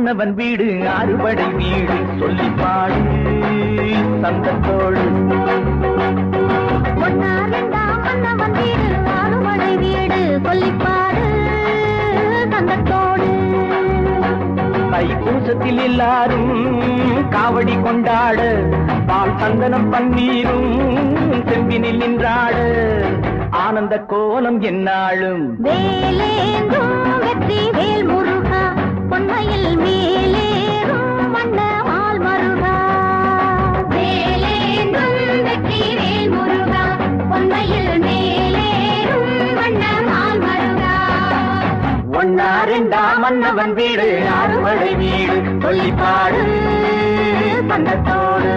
மன்னவன் வீடு அறுபடை வீடு சொல்லி பாடு சந்தத்தோடு. மன்னவன் வீடு அறுபடை வீடு சொல்லி பாடு சந்தத்தோடு. தைப்பூசத்தில் எல்லாரும் காவடி கொண்டாட பால் சந்தனம் பன்னீரும் செம்பினில் நின்றாட ஆனந்த கோலம் என்னாலும் வேலேந்தும் வெற்றி வேல் முருகா பொன்மையில் மேலேறும் வண்ணமால் மருகா. வேலேந்தும் வெற்றி வேல் முருகா பொன்மையில் மேலேறும் வண்ணமால் மருகா. ஒன்னா ரெண்டா மன்னவன் வீடு அறுபடை வீடு சொல்லி பாடு சந்தத்தோடு.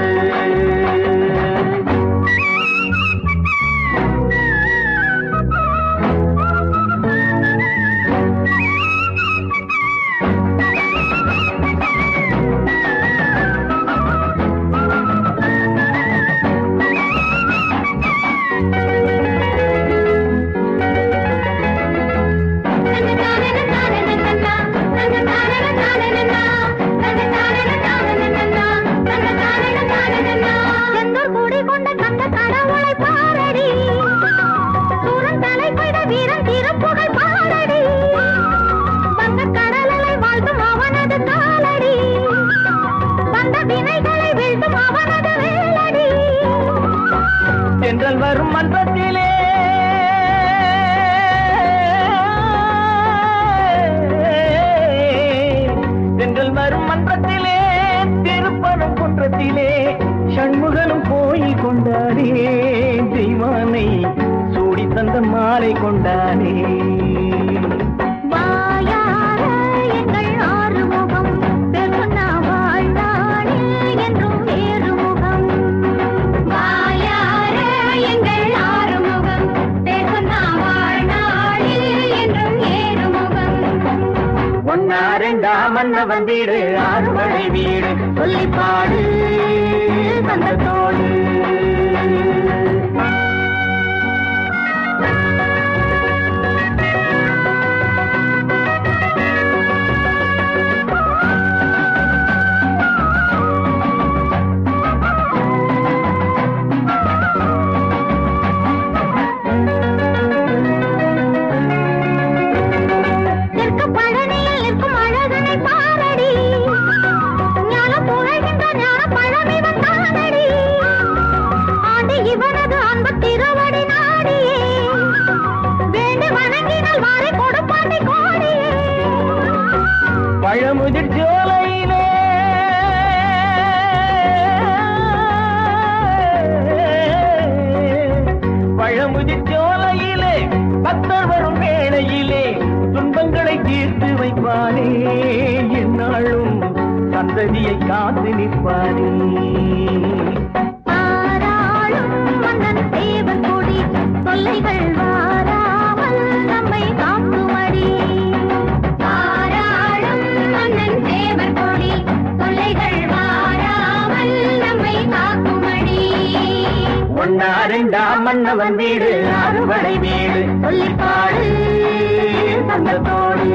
தென்றல் வரும் மன்றத்திலே தென்றல் வரும் மன்றத்திலே திருப்பணம் குன்றத்திலே சண்முகனும் போய் கொண்டானே தெய்வானை சூடி தந்த மாலை கொண்டானே. ஒன்னா ரெண்டா மன்னவன் வீடு அறுபடை வீடு சொல்லி பாடு சந்தத்தோடு. பழமுதிர் சோலையிலே பழமுதிர் சோலையிலே பக்தர் வரும் வேளையிலே துன்பங்களை தீர்த்து வைப்பானே என்னாலும் சந்ததியை காத்து நிற்பானே. தொல்லைகள் வாராமல் நம்மை காக்குமடி. தாராளும் மன்னன் தேவர் கொடி தொல்லைகள் வாராமல் நம்மை காக்குமடி. ஒன்னா ரெண்டா மன்னவன் வீடு அறுபடை வீடு சொல்லி பாடு சந்தத்தோடு.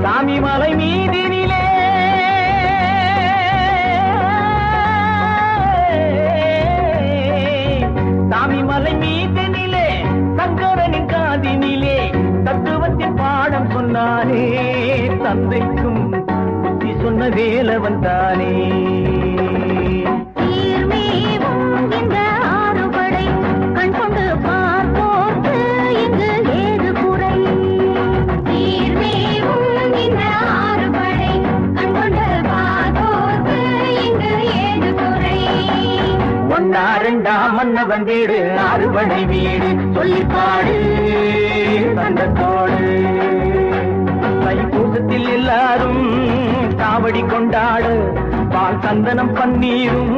சாமி மலை மீதினிலே சாமி மலை மீதினிலே சங்கரனின் காதினிலே தத்துவத்தின் பாடம் சொன்னானே தந்தைக்கும் புத்தி சொன்ன வேலவன் தானே. இந்த ஒன்னா ரெண்டாம் மன்னவன் வீடு அறுபடை வீடு சொல்லிப்பாடு தந்தத்தோடு தைப்பூசத்தில் எல்லாரும் காவடி கொண்டாடு பால் சந்தனம் பன்னீரும்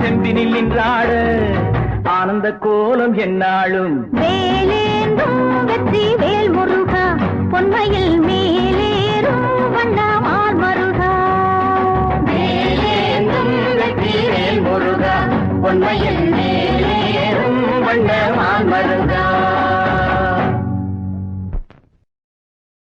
செம்பினில் நின்றாடு ஆனந்த கோலம் என்னாலும் வேலேந்தும் வெற்றி வேல் முருகா பொன்மையில் மேலேறும் வண்ணமால் மருகா வேலேந்தும் வெற்றி வேல் முருகா பொன்மையில் மேலேறும் வண்ணமால் மருகா